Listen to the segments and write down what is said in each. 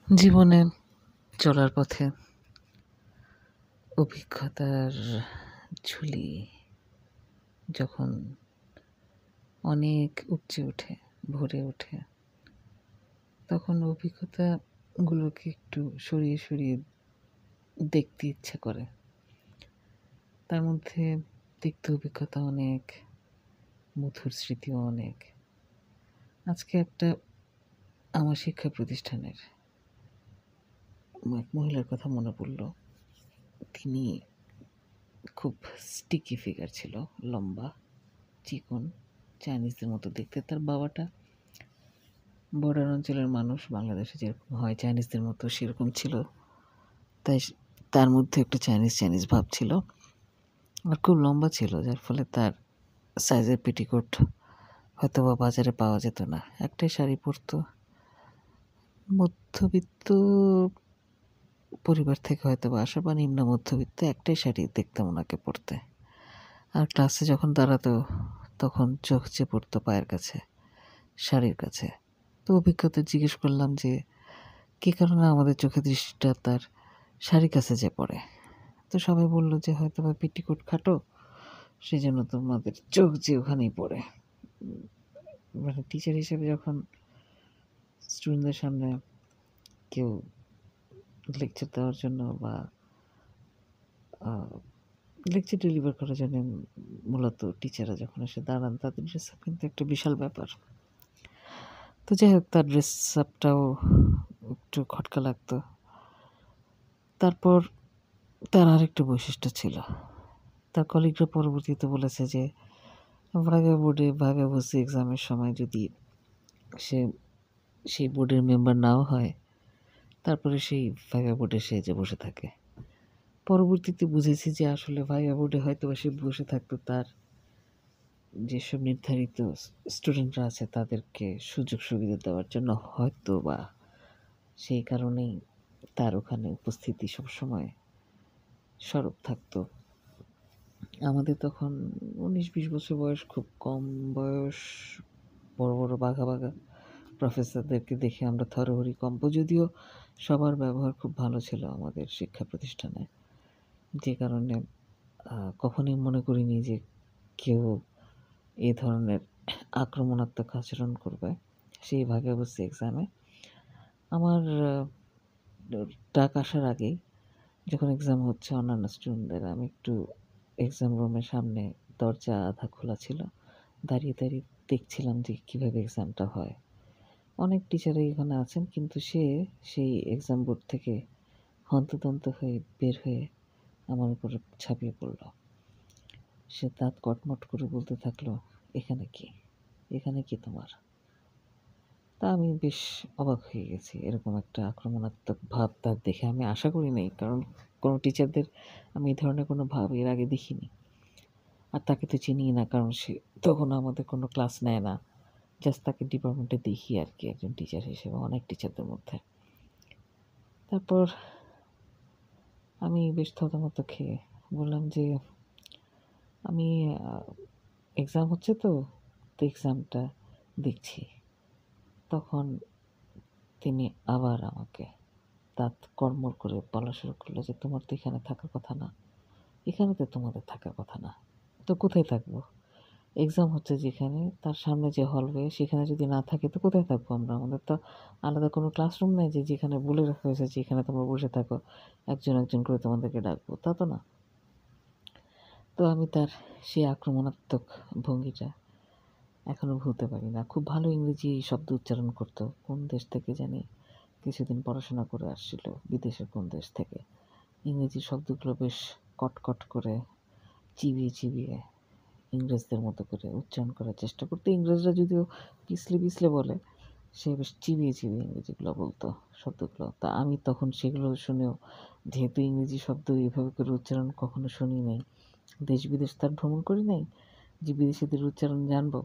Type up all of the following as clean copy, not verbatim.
জীবনে চলার পথে অভিজ্ঞতার ঝুলি যখন অনেক উপচে ওঠে, ভরে ওঠে, তখন অভিজ্ঞতাগুলোকে একটু সরিয়ে সরিয়ে দেখতে ইচ্ছে করে। তার মধ্যে তিক্ত অভিজ্ঞতা অনেক, মধুর স্মৃতিও অনেক। আজকে একটা আমার শিক্ষা প্রতিষ্ঠানের এক মহিলার কথা মনে পড়ল। তিনি খুব স্টিকি ফিগার ছিল, লম্বা, চিকন, চাইনিজদের মতো দেখতে। তার বাবাটা বর্ডার অঞ্চলের মানুষ, বাংলাদেশে যেরকম হয় চাইনিজদের মতো সেরকম ছিল। তাই তার মধ্যে একটা চাইনিজ ভাব ছিল। আর খুব লম্বা ছিল, যার ফলে তার সাইজের পেটিকোট হয়তো বা বাজারে পাওয়া যেত না। একটাই শাড়ি পরতো। মধ্যবিত্ত পরিবার থেকে হয়তো বা আসা বা নিম্ন মধ্যবিত্ত, একটাই শাড়ি দেখতাম ওনাকে পরতে। আর ক্লাসে যখন দাঁড়াতো তখন চোখ চেয়ে পড়তো পায়ের কাছে, শাড়ির কাছে। তো অভিজ্ঞতা জিজ্ঞেস করলাম যে কী কারণে আমাদের চোখের দৃষ্টিটা তার শাড়ির কাছে যে পড়ে। তো সবাই বলল যে হয়তো বা পেটিকোট খাটো, সেই জন্য তোমাদের চোখ যে ওখানেই পড়ে। মানে টিচার হিসেবে যখন স্টুডেন্টদের সামনে কেউ লেকচার দেওয়ার জন্য বা লেকচার ডেলিভার করার জন্য মূলত টিচাররা যখন এসে দাঁড়ান, তাদের ড্রেস আপ কিন্তু একটা বিশাল ব্যাপার। তো যাই হোক, তার ড্রেস আপটাও একটু খটকা লাগতো। তারপর তার আরেকটা বৈশিষ্ট্য ছিল। তার কলিগরা পরবর্তীতে বলেছে যে ভাইভা ভর্সি এক্সামের সময় যদি সে সেই বোর্ডের মেম্বার নাও হয়, তারপরে সেই ভাইভা বোর্ডে সে যে বসে থাকে। পরবর্তীতে বুঝেছি যে আসলে ভাইভা বোর্ডে হয়তো সে বসে থাকতো তার যেসব নির্ধারিত স্টুডেন্টরা আছে তাদেরকে সুযোগ সুবিধা দেওয়ার জন্য, হয়তো বা সেই কারণেই তার ওখানে উপস্থিতি সবসময় সরব থাকতো। আমাদের তখন 19-20 বছর বয়স, খুব কম বয়স। বড় বড় বাঘা বাঘা প্রফেসরদেরকে দেখে আমরা থরহরি কম্প। যদিও সবার ব্যবহার খুব ভালো ছিল আমাদের শিক্ষা প্রতিষ্ঠানে, যে কারণে কখনোই মনে করিনি যে কেউ এই ধরনের আক্রমণাত্মক আচরণ করবে। সেই ভাগাবস্তি এক্সামে আমার ডাক আসার আগেই, যখন এক্সাম হচ্ছে অন্যান্য স্টুডেন্টদের, আমি একটু এক্সাম রুমের সামনে, দরজা আধা খোলা ছিল, দাঁড়িয়ে দাঁড়িয়ে দেখছিলাম যে কীভাবে এক্সামটা হয়। অনেক টিচারই এখানে আছেন, কিন্তু সে সেই এক্সাম বোর্ড থেকে হন্তদন্ত হয়ে বের হয়ে আমার উপরে ঝাঁপিয়ে পড়ল। সে দাঁত কটমট করে বলতে থাকলো, এখানে কি তোমার? তা আমি বেশ অবাক হয়ে গেছি। এরকম একটা আক্রমণাত্মক ভাব তার দেখে আমি আশা করি নাই, কারণ কোনো টিচারদের আমি এই ধরনের কোনো ভাব এর আগে দেখিনি। আর তাকে তো চিনিই না, কারণ সে তখন আমাদের কোনো ক্লাস নেয় না। জাস্ট তাকে ডিপার্টমেন্টে দেখি আর কি, একজন টিচার হিসেবে অনেক টিচারদের মধ্যে। তারপর আমি বেশ থতমত খেয়ে বললাম যে আমি এক্সাম হচ্ছে তো এক্সামটা দেখছি। তখন তিনি আবার আমাকে দাঁত কড়মড় করে বলা শুরু করলো যে তোমার তো এখানে থাকার কথা না, এখানে তো তোমাদের থাকার কথা না, তো কোথায় থাকবো? এক্সাম হচ্ছে যেখানে, তার সামনে যে হলওয়ে, সেখানে যদি না থাকে তো কোথায় থাকবো আমরা? আমাদের তো আলাদা কোনো ক্লাসরুম নেই যে যেখানে বলে রাখা হয়েছে যে এখানে তোমরা বসে থাকো, একজন একজন করে তোমাদেরকে ডাকবো, তা তো না। তো আমি তার সেই আক্রমণাত্মক ভঙ্গিটা এখনো ভুলতে পারি না। খুব ভালো ইংরেজি শব্দ উচ্চারণ করতো। কোন দেশ থেকে জানি কিছুদিন পড়াশোনা করে আসছিল, বিদেশের কোন দেশ থেকে। ইংরেজি শব্দগুলো বেশ কটকট করে চিবিয়ে চিবিয়ে ইংরেজদের মতো করে উচ্চারণ করার চেষ্টা করতো। ইংরেজরা যদিও পিছলে পিছলে বলে, সে বেশ চিবিয়ে চিবিয়ে ইংরেজিগুলো বলতো, শব্দগুলো। তা আমি তখন সেগুলো শুনেও, যেহেতু ইংরেজি শব্দ এইভাবে করে উচ্চারণ কখনো শুনি নাই, দেশ বিদেশ তার ভ্রমণ করি নাই যে বিদেশিদের উচ্চারণ জানবো,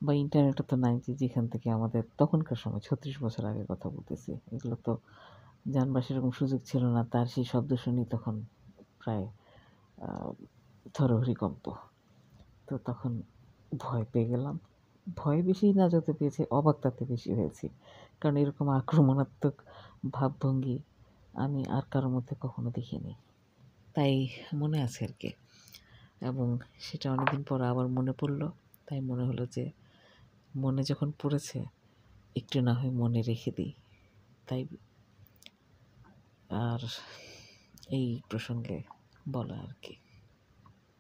বা ইন্টারনেটও তো নাই যে যেখান থেকে আমাদের তখনকার সময় 36 বছর আগে কথা বলতেছি, এগুলো তো জানবার সেরকম সুযোগ ছিল না। তার সেই শব্দ শুনি তখন প্রায় থরহরি কম্প। তো তখন ভয় পেয়ে গেলাম। ভয় বেশি না যত পেয়েছি, অবাক তাতে বেশি হয়েছি। কারণ এরকম আক্রমণাত্মক ভাবভঙ্গি আমি আর কারো মধ্যে কখনো দেখিনি। তাই মনে আছে আরকি। এবং সেটা অনেকদিন পর আবার মনে পড়ল। তাই মনে হলো যে মনে যখন পড়েছে একটু না হয় মনে রেখে দিই। তাই আর এই প্রসঙ্গে বলা আরকি।